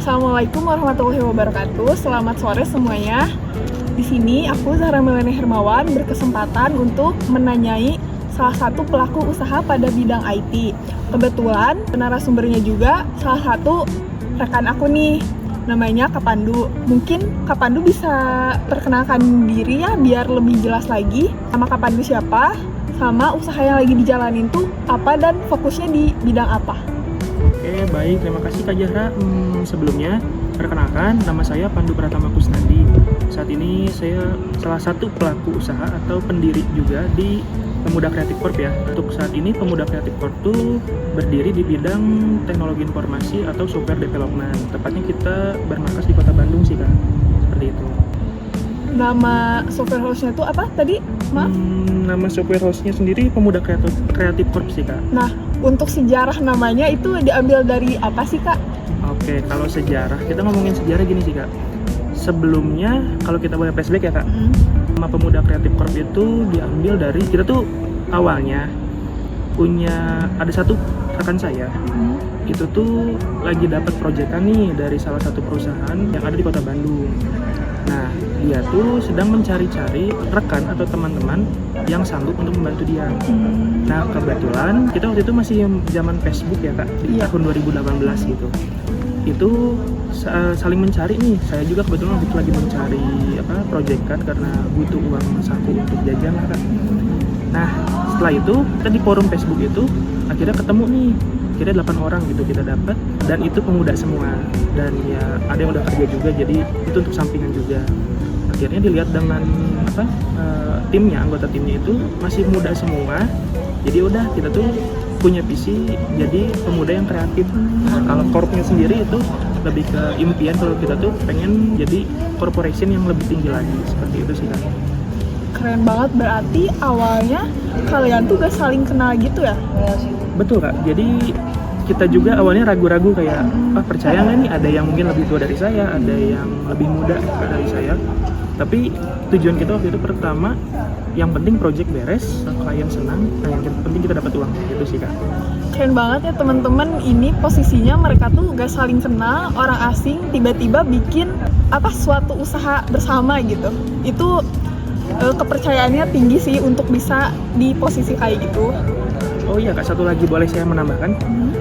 Assalamualaikum warahmatullahi wabarakatuh. Selamat sore semuanya. Di sini aku Zahra Melene Hermawan berkesempatan untuk menanyai salah satu pelaku usaha pada bidang IT. Kebetulan narasumbernya juga salah satu rekan aku nih, namanya Kak Pandu. Mungkin Kak Pandu bisa perkenalkan diri ya biar lebih jelas lagi. Nama Kak Pandu siapa, sama usaha yang lagi dijalanin tuh apa dan fokusnya di bidang apa. Oke, baik. Terima kasih Kak Zahra. Sebelumnya, perkenalkan, nama saya Pandu Pratama Kusnandi. Saat ini saya salah satu pelaku usaha atau pendiri juga di Pemuda Kreatif Corp ya. Untuk saat ini Pemuda Kreatif Corp itu berdiri di bidang teknologi informasi atau software development. Tepatnya kita bermarkas di Kota Bandung sih Kak. Seperti itu. Nama software house-nya tuh apa tadi? Maaf? Nama software house-nya sendiri Pemuda Kreatif Corp sih Kak. Nah, untuk sejarah namanya itu diambil dari apa sih Kak? Oke, kalau sejarah, kita ngomongin sejarah gini sih Kak. Sebelumnya, kalau kita boleh flashback ya Kak, nama Pemuda Kreatif Corp itu diambil dari, kita tuh awalnya punya, ada satu rekan saya, itu tuh lagi dapat proyekan nih dari salah satu perusahaan yang ada di Kota Bandung. Nah, dia tuh sedang mencari-cari rekan atau teman-teman yang sanggup untuk membantu dia. Nah, kebetulan kita waktu itu masih zaman Facebook ya Kak, di tahun 2018 gitu. Itu saling mencari nih. Saya juga kebetulan waktu itu lagi mencari proyekan karena butuh uang saku untuk jajan lah Kak. Nah, setelah itu kita di forum Facebook itu akhirnya ketemu nih. Kira 8 orang gitu kita dapat, dan itu pemuda semua, dan ya ada yang udah kerja juga, jadi itu untuk sampingan juga. Akhirnya dilihat dengan timnya, anggota timnya itu masih muda semua, jadi udah kita tuh punya visi jadi pemuda yang kreatif. Nah, kalau korpnya sendiri itu lebih ke impian, kalau kita tuh pengen jadi corporation yang lebih tinggi lagi, seperti itu sih Kak. Keren banget, berarti awalnya kalian tuh gak saling kenal gitu ya? Betul Kak, jadi kita juga awalnya ragu-ragu kayak, percaya nggak nih ada yang mungkin lebih tua dari saya, ada yang lebih muda dari saya. Tapi tujuan kita waktu itu pertama, yang penting project beres, klien senang, yang penting kita dapat uang, gitu sih Kak. Keren banget ya teman-teman, ini posisinya mereka tuh gak saling kenal, orang asing tiba-tiba bikin suatu usaha bersama gitu. Itu kepercayaannya tinggi sih untuk bisa di posisi kayak gitu. Oh iya Kak, satu lagi boleh saya menambahkan.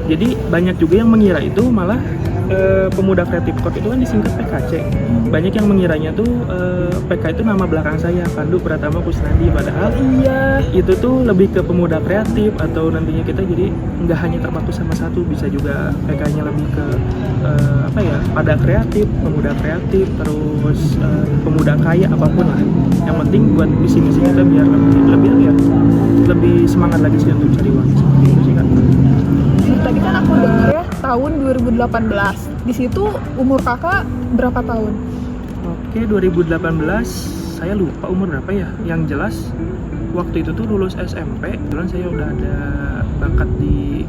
Jadi banyak juga yang mengira itu malah Pemuda Kreatif Corp itu kan disingkat PKC. Banyak yang mengiranya tuh PK itu nama belakang saya, Pandu Pratama Kusnandi. Padahal itu tuh lebih ke pemuda kreatif, atau nantinya kita jadi nggak hanya terpaku sama satu, bisa juga PK-nya lebih ke pada kreatif, pemuda kreatif, terus pemuda kaya, apapun lah. Yang penting buat misi-misi kita biar lebih semangat lagi sih untuk cari uang. Seperti itu sih Kak. Tadi kan aku dengar ya tahun 2018. Di situ umur kakak berapa tahun? Oke, 2018 saya lupa umur berapa ya. Yang jelas waktu itu tuh lulus SMP, kebetulan saya udah ada bakat di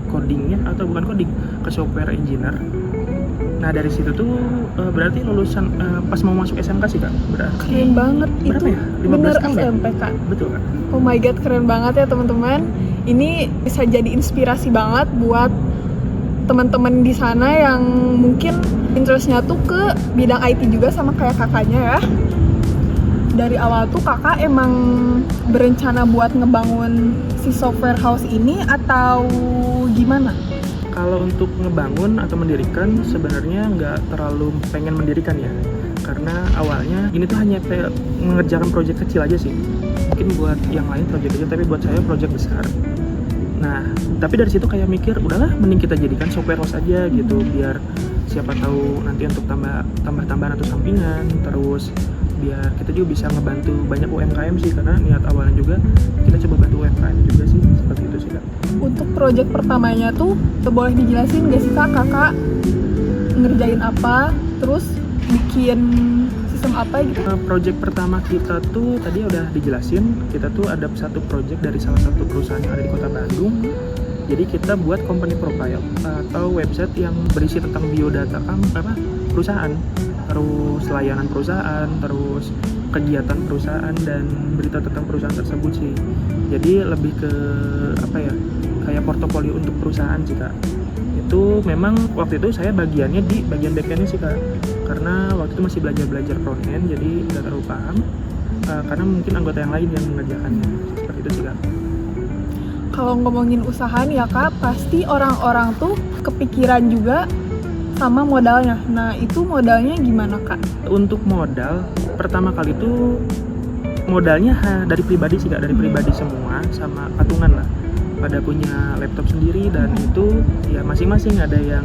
codingnya, atau bukan coding, ke software engineer. Nah dari situ tuh berarti lulusan pas mau masuk SMK sih Kak. Berarti keren banget berapa itu. ya? 15 bener tahun SMP Kak. Betul Kak. Oh my god, keren banget ya teman-teman. Ini bisa jadi inspirasi banget buat teman-teman di sana yang mungkin interestnya tuh ke bidang IT juga sama kayak kakaknya ya. Dari awal tuh kakak emang berencana buat ngebangun si software house ini atau gimana? Kalau untuk ngebangun atau mendirikan sebenarnya nggak terlalu pengen mendirikan ya, karena awalnya ini tuh hanya kayak mengerjakan proyek kecil aja sih. Mungkin buat yang lain proyek kecil, tapi buat saya proyek besar. Nah, tapi dari situ kayak mikir, udahlah mending kita jadikan software house aja gitu, biar siapa tahu nanti untuk tambah-tambahan atau sampingan, terus biar kita juga bisa ngebantu banyak UMKM sih, karena niat awalnya juga kita coba bantu UMKM juga sih, seperti itu sih Kak. Untuk proyek pertamanya tuh boleh dijelasin gak sih Kak, kakak ngerjain apa, terus bikin sistem apa gitu? Project pertama kita tuh tadi udah dijelasin, kita tuh ada satu project dari salah satu perusahaan yang ada di Kota Bandung. Jadi kita buat company profile atau website yang berisi tentang biodata perusahaan, terus layanan perusahaan, terus kegiatan perusahaan dan berita tentang perusahaan tersebut sih. Jadi lebih ke kayak portofolio untuk perusahaan sih Kak. itu memang waktu itu saya bagiannya di bagian backendnya sih Kak, karena waktu itu masih belajar front end, jadi nggak terlalu paham, karena mungkin anggota yang lain yang mengerjakannya, seperti itu sih Kak. Kalau ngomongin usaha nih ya Kak, pasti orang-orang tuh kepikiran juga sama modalnya. Nah, itu modalnya gimana Kak? Untuk modal, pertama kali itu modalnya dari pribadi sih Kak, dari pribadi semua, sama patungan lah. Pada punya laptop sendiri, dan itu ya masing-masing, ada yang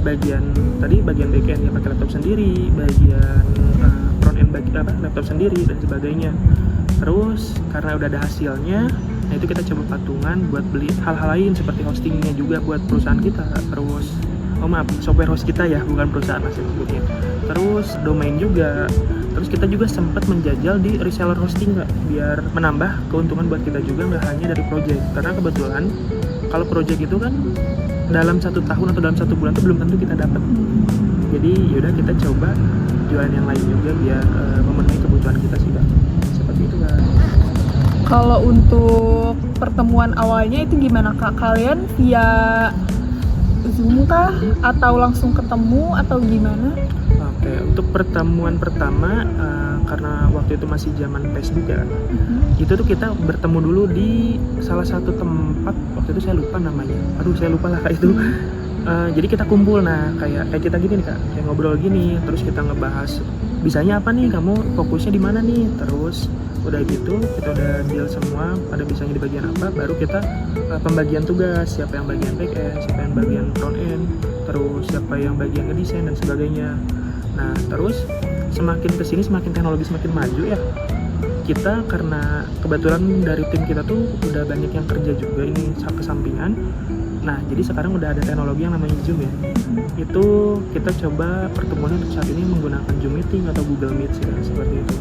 bagian backend ya pakai laptop sendiri, bagian front end laptop sendiri dan sebagainya. Terus karena udah ada hasilnya, nah itu kita coba patungan buat beli hal-hal lain seperti hostingnya juga buat perusahaan kita, terus software host kita ya, bukan perusahaan asli sebutnya. Terus domain juga. Terus kita juga sempat menjajal di reseller hosting Kak, biar menambah keuntungan buat kita juga, nggak hanya dari project. Karena kebetulan kalau project itu kan dalam 1 tahun atau dalam 1 bulan itu belum tentu kita dapat. Jadi yaudah kita coba jualan yang lain juga biar memenuhi kebutuhan kita sih Kak. Seperti itu Kak. Kalau untuk pertemuan awalnya itu gimana Kak? Kalian via Zoom kah? Atau langsung ketemu atau gimana? Oke, untuk pertemuan pertama, karena waktu itu masih zaman Facebook ya, itu tuh kita bertemu dulu di salah satu tempat, waktu itu saya lupa namanya, saya lupa lah itu. Jadi kita kumpul, nah kayak kita gini nih Kak, kayak ngobrol gini, terus kita ngebahas bisanya apa nih, kamu fokusnya di mana nih, terus udah gitu kita udah deal semua pada bisanya di bagian apa, baru kita pembagian tugas, siapa yang bagian back end, siapa yang bagian front end, terus siapa yang bagian ngedesain dan sebagainya. Nah terus semakin kesini semakin teknologi semakin maju ya, kita karena kebetulan dari tim kita tuh udah banyak yang kerja juga, ini kesampingan. Nah jadi sekarang udah ada teknologi yang namanya Zoom ya, itu kita coba pertemuan untuk saat ini menggunakan Zoom Meeting atau Google Meet sih, seperti itu.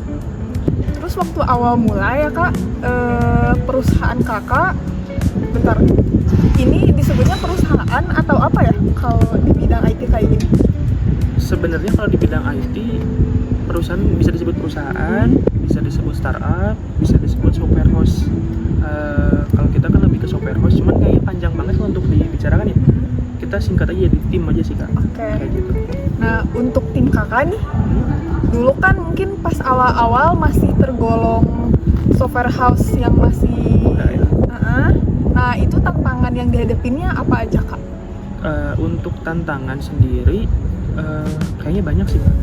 Terus waktu awal mulai ya Kak, perusahaan Kakak, bentar, ini disebutnya perusahaan atau apa ya kalau di bidang IT kayak gini? Sebenarnya kalau di bidang IT, perusahaan bisa disebut perusahaan, bisa disebut startup, bisa disebut software house. Kalau kita kan lebih ke software house, cuman kayaknya panjang banget kalau untuk dibicarakan ya. Kita singkat aja jadi tim aja sih Kak. Oke. Kayak gitu. Nah untuk tim Kakak nih, dulu kan mungkin pas awal-awal masih tergolong software house yang masih Nah itu tantangan yang dihadapinnya apa aja Kak? Untuk tantangan sendiri kayaknya banyak sih Kak.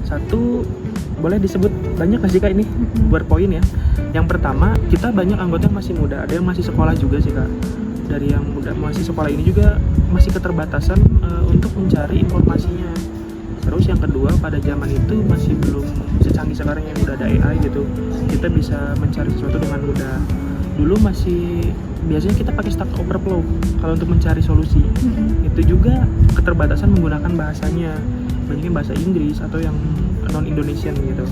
Satu, boleh disebut banyak nggak sih Kak ini? Berpoin ya. Yang pertama, kita banyak anggota yang masih muda, ada yang masih sekolah juga sih Kak. Dari yang muda masih sekolah ini juga masih keterbatasan untuk mencari informasinya. Terus yang kedua, pada zaman itu masih belum secanggih sekarang yang udah ada AI gitu. Kita bisa mencari sesuatu dengan mudah. Dulu masih biasanya kita pakai Stack Overflow kalau untuk mencari solusi. Itu juga keterbatasan menggunakan bahasanya, banyaknya bahasa Inggris atau yang non-Indonesian gitu.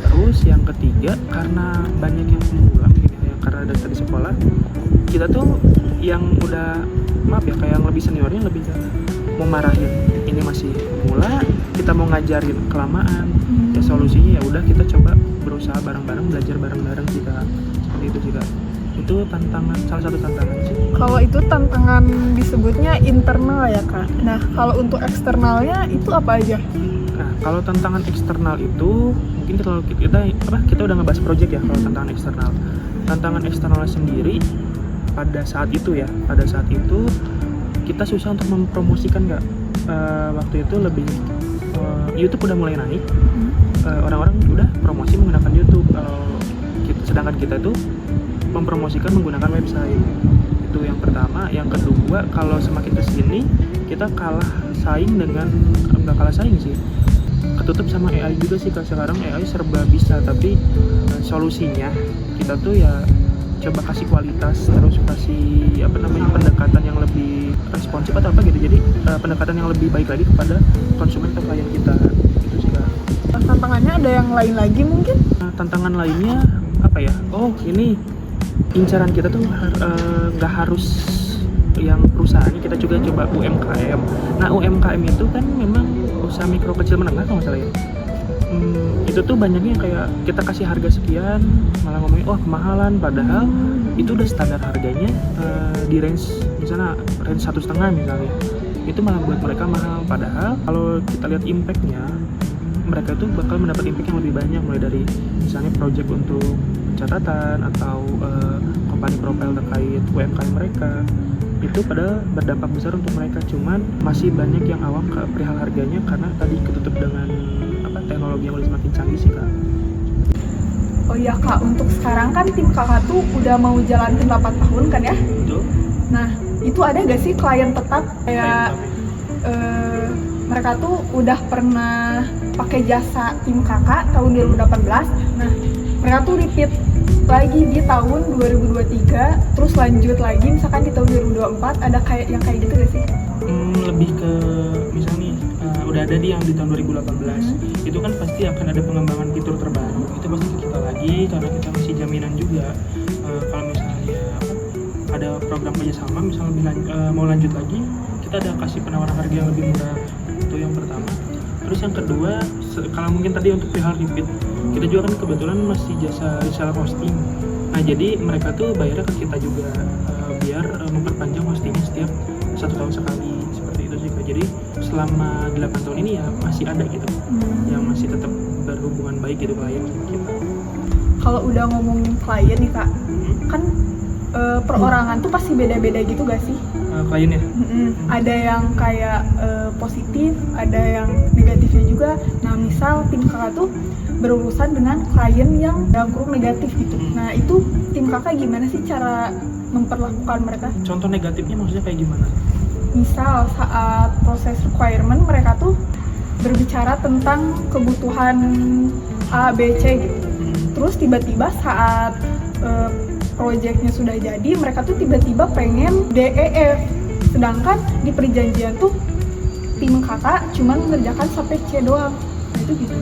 Terus yang ketiga, karena banyak yang pemula gitu ya, karena dari sekolah, kita tuh yang udah kayak yang lebih seniornya lebih mau marahin, ini masih pemula, kita mau ngajarin kelamaan. Ya solusinya ya udah kita coba berusaha bareng-bareng, belajar bareng-bareng kita. Seperti itu juga. Itu tantangan, salah satu tantangan sih. Kalau itu tantangan disebutnya internal ya Kak. Nah kalau untuk eksternalnya itu apa aja? Nah kalau tantangan eksternal itu mungkin kalau kita udah ngebahas project ya. Kalau tantangan eksternal sendiri pada saat itu kita susah untuk mempromosikan Kak. Waktu itu lebih YouTube udah mulai naik, orang-orang udah promosi menggunakan YouTube, sedangkan kita tuh mempromosikan menggunakan website. Itu yang pertama. Yang kedua, kalau semakin kesini kita kalah saing dengan, nggak kalah saing sih, ketutup sama AI juga sih Kak. Sekarang AI serba bisa, tapi solusinya kita tuh ya coba kasih kualitas, terus kasih pendekatan yang lebih responsif atau apa gitu. Jadi pendekatan yang lebih baik lagi kepada konsumen atau klien kita. Itu sih Kak. Tantangannya ada yang lain lagi mungkin? Tantangan lainnya apa ya? Oh ini incaran kita tuh nggak harus yang perusahaannya, kita juga coba UMKM. Nah UMKM itu kan memang usaha mikro kecil menengah kalau nggak salah ya. Itu tuh banyaknya kayak kita kasih harga sekian malah ngomongin wah kemahalan, padahal itu udah standar harganya di range misalnya range 1,5 misalnya. itu malah buat mereka mahal. Padahal kalau kita lihat impact-nya, mereka tuh bakal mendapat impact yang lebih banyak, mulai dari misalnya project untuk catatan atau company profile terkait UMKM mereka, itu padahal berdampak besar untuk mereka. Cuman masih banyak yang awam ke perihal harganya karena tadi ketutup dengan teknologi yang udah semakin canggih sih Kak. Oh iya Kak, untuk sekarang kan tim Kakak tuh udah mau jalan ke 8 tahun kan ya? Betul. Nah, itu ada gak sih klien tetap kayak mereka tuh udah pernah pakai jasa tim Kakak tahun 2018. Nah, mereka tuh repeat lagi di tahun 2023, terus lanjut lagi misalkan di tahun 2024, ada kayak yang kayak gitu gak sih? Lebih ke misalnya udah ada di yang di tahun 2018 itu kan pasti akan ada pengembangan fitur terbaru, itu pasti ke kita lagi karena kita masih jaminan juga. Kalau misalnya ada program kerjasama misalnya mau lanjut lagi, kita ada kasih penawaran harga yang lebih murah, itu yang pertama. Terus yang kedua, kalau mungkin tadi untuk perihal repeat, kita juga kan kebetulan masih jasa reseller hosting. Nah jadi mereka tuh bayarnya ke kita juga biar memperpanjang hostingnya setiap 1 tahun sekali, seperti itu sih Kak. Jadi selama 8 tahun ini ya masih ada gitu yang masih tetap berhubungan baik gitu klien sama kita. Kalau udah ngomongin klien nih Kak, kan perorangan tuh pasti beda-beda gitu gak sih? Kliennya? Ada yang kayak positif, ada yang negatifnya juga. Nah misal tim Kakak tuh berurusan dengan klien yang dalam kurung negatif gitu. Nah itu tim Kakak gimana sih cara memperlakukan mereka? Contoh negatifnya maksudnya kayak gimana? Misal saat proses requirement mereka tuh berbicara tentang kebutuhan A, B, C gitu. Terus tiba-tiba saat proyeknya sudah jadi, mereka tuh tiba-tiba pengen D, E, F. Sedangkan di perjanjian tuh tim Kakak cuma mengerjakan sampai C doang. Nah itu gitu.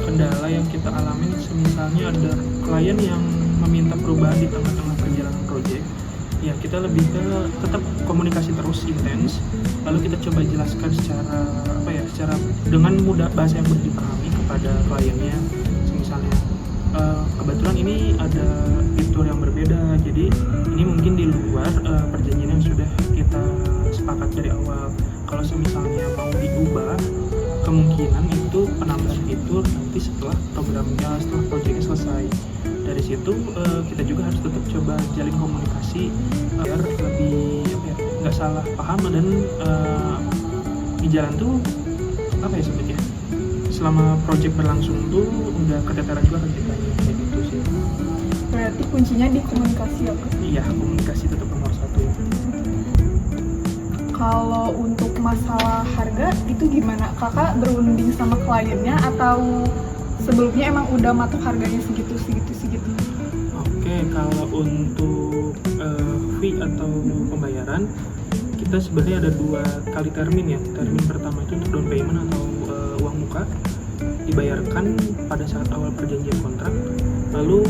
Kendala yang kita alamin misalnya ada klien yang meminta perubahan di tengah-tengah perjalanan proyek, ya kita lebih ke tetap komunikasi terus intens, lalu kita coba jelaskan secara dengan mudah, bahasa yang mudah dipahami kepada kliennya. Misalnya kebetulan ini ada fitur yang berbeda, jadi ini mungkin di luar perjanjian yang sudah kita sepakat dari awal. Kalau misalnya mau diubah, kemungkinan itu penambahan fitur nanti setelah proyeknya selesai. Dari situ kita juga harus tetap coba jalin komunikasi biar lebih nggak salah paham dan di jalan tuh sebetulnya selama proyek berlangsung tuh nggak keteteran juga kan kita kayak gitu sih. Berarti kuncinya di komunikasi ya Kak? Iya, komunikasi tetap nomor 1 ya. Kalau untuk masalah harga itu gimana? Kakak berunding sama kliennya atau sebelumnya emang udah matok harganya segitu? Oke, kalau untuk fee atau pembayaran, kita sebenarnya ada 2 kali termin ya. Termin pertama itu untuk down payment atau uang muka, dibayarkan pada saat awal perjanjian kontrak. Lalu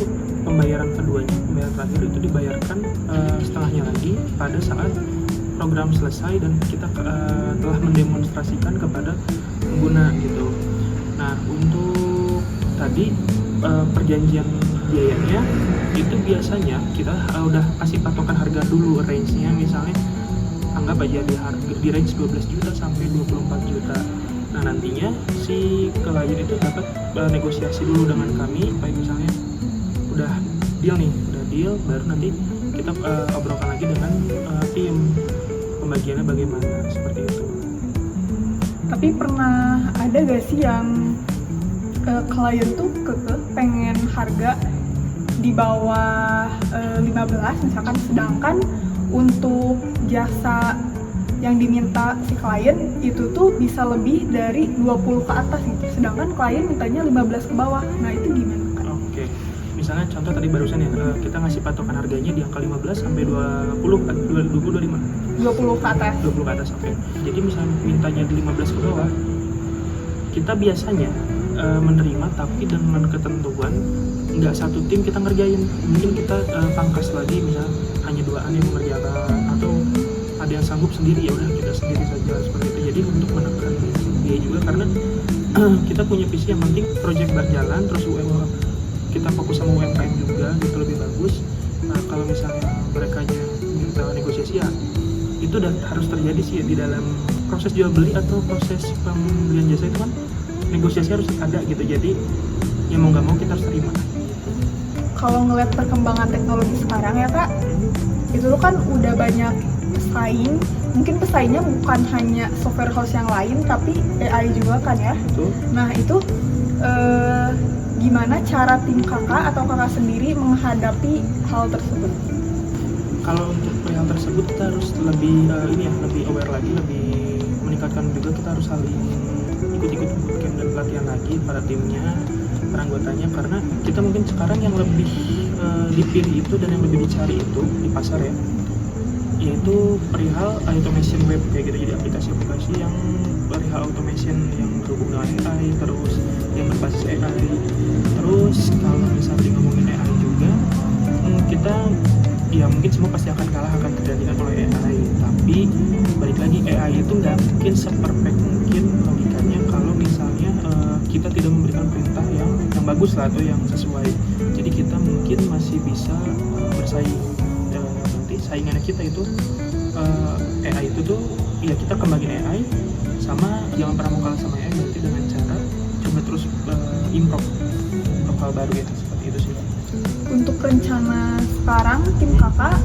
pembayaran keduanya, pembayaran terakhir itu dibayarkan setengahnya lagi pada saat program selesai dan kita telah mendemonstrasikan kepada pengguna gitu. Nah untuk tadi perjanjian biayanya itu biasanya kita udah kasih patokan harga dulu, range-nya misalnya anggap aja di range 12 juta sampai 24 juta. Nah nantinya si klien itu dapat negosiasi dulu dengan kami, supaya misalnya udah deal baru nanti kita obrolkan lagi dengan tim pembagiannya bagaimana, seperti itu. Tapi pernah ada gak sih yang klien tuh pengen harga di bawah 15 misalkan, sedangkan untuk jasa yang diminta si klien itu tuh bisa lebih dari 20 ke atas gitu, sedangkan klien mintanya 15 ke bawah. Nah itu gimana kan? Oke. Misalnya contoh tadi barusan ya, kita ngasih patokan harganya di angka 15 sampai 20 ke atas. 20 ke atas, oke. Jadi misalnya mintanya di 15 ke bawah, kita biasanya menerima, tapi dengan ketentuan nggak satu tim kita ngerjain. Mungkin kita pangkas lagi, misalnya hanya 2 yang mengerjakan, atau ada yang sanggup sendiri, ya udah kita sendiri saja, seperti itu. Jadi untuk menekan biaya juga, karena kita punya visi yang penting proyek berjalan, terus kita fokus sama UMKM juga, gitu lebih bagus. Nah kalau misalnya mereka minta negosiasi ya itu udah harus terjadi sih ya di dalam proses jual beli atau proses pembelian jasa itu kan negosiasi harus ada gitu, jadi ya mau nggak mau kita harus terima. Kalau ngeliat perkembangan teknologi sekarang ya kak, itu tuh kan udah banyak pesaing. Mungkin pesaingnya bukan hanya software house yang lain, tapi AI juga kan ya. Betul. Nah itu gimana cara tim kakak atau kakak sendiri menghadapi hal tersebut? Kalau untuk hal tersebut kita harus lebih lebih aware lagi, lebih meningkatkan juga, kita harus saling ikut-ikut bootcamp dan pelatihan lagi para timnya, para anggotanya, karena kita mungkin sekarang yang lebih dipilih itu dan yang lebih dicari itu di pasar ya, yaitu perihal automation web kayak gitu. Jadi aplikasi-aplikasi yang perihal automation yang berhubungan dengan AI, terus yang berbasis AI. Terus kalau misalnya ngomongin AI juga, kita ya mungkin semua pasti akan kalah, akan tergantikan oleh AI, tapi balik lagi AI itu nggak mungkin seperfect mungkin logikanya kalau misalnya kita tidak memberikan perintah yang bagus lah atau yang sesuai. Jadi kita mungkin masih bisa bersaing. Nanti saingannya kita itu AI itu tuh ya kita kembangin AI, sama jangan pernah mau kalah sama AI, nanti dengan cara coba terus improve hal baru ya, seperti itu sih. Untuk rencana sekarang tim kakak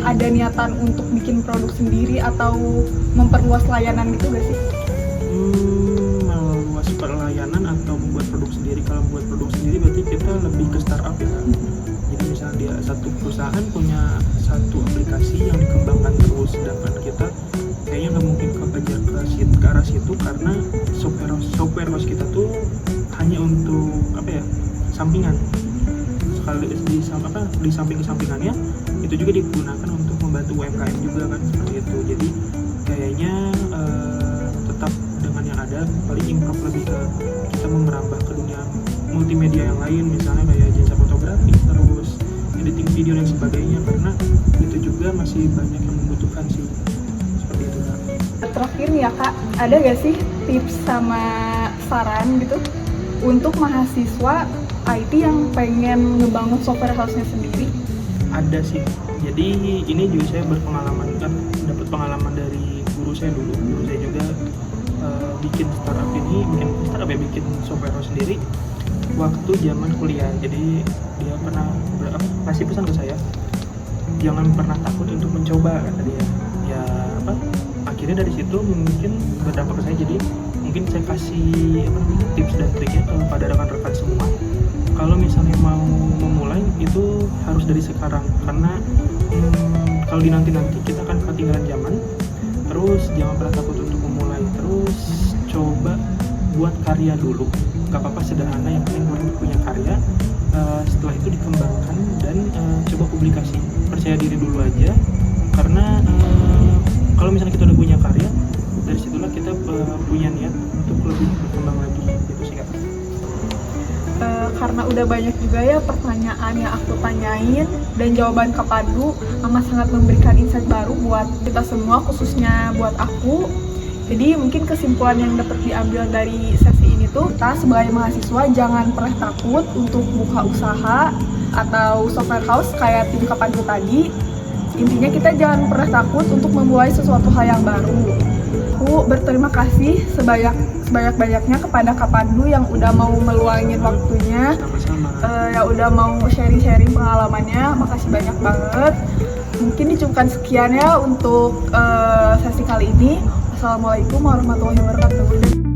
ada niatan untuk bikin produk sendiri atau memperluas layanan gitu gak sih? Meluas pelayanan atau membuat produk sendiri. Kalau membuat produk sendiri berarti kita lebih ke startup ya kan? Jadi misalnya dia satu perusahaan punya satu aplikasi yang dikembangkan terus, sedangkan kita kayaknya nggak mungkin kejar ke arah situ, karena software house kita tuh hanya untuk sampingan. Sekali di sampingannya itu juga digunakan untuk membantu UMKM juga kan, seperti itu. Jadi kayaknya tetap dengan yang ada, paling improve lebih ke kita merambah ke dunia multimedia yang lain, misalnya kayak jasa fotografi, terus editing video dan sebagainya, karena itu juga masih banyak yang membutuhkan sih, seperti itu Kak. Terakhir nih ya kak, ada gak sih tips sama saran gitu untuk mahasiswa IT yang pengen ngebangun software house-nya sendiri? Ada sih, jadi ini juga saya berpengalaman kan, dapat pengalaman dari guru saya dulu. Guru saya juga bikin bikin software house sendiri waktu zaman kuliah. Jadi dia pernah kasih pesan ke saya, jangan pernah takut untuk mencoba, kata dia. Ya akhirnya dari situ mungkin berdampak ke saya. Jadi mungkin saya kasih tips dan triknya kepada rekan-rekan semua. Kalau misalnya mau memulai itu harus dari sekarang, karena kalau nanti kita kan ketinggalan zaman. Terus jangan pernah takut untuk memulai, terus coba buat karya dulu, nggak apa-apa sederhana, yang penting punya karya. Setelah itu dikembangkan dan coba publikasi, percaya diri dulu aja, karena kalau misalnya kita udah punya karya, dari situlah kita punya niat untuk lebih berkembang lagi, gitu sih Kak. Karena udah banyak juga ya pertanyaan yang aku tanyain, dan jawaban Kak Pandu amat sangat memberikan insight baru buat kita semua, khususnya buat aku. Jadi mungkin kesimpulan yang dapat diambil dari sesi ini tuh, kita sebagai mahasiswa jangan pernah takut untuk buka usaha atau software house kayak tim Kak Pandu tadi. Intinya kita jangan pernah takut untuk memulai sesuatu hal yang baru. Aku berterima kasih sebanyak-banyaknya kepada Kak Pandu yang udah mau meluangin waktunya, yang udah mau sharing-sharing pengalamannya. Makasih banyak banget. Mungkin dicukupkan sekian ya untuk sesi kali ini. Assalamualaikum warahmatullahi wabarakatuh.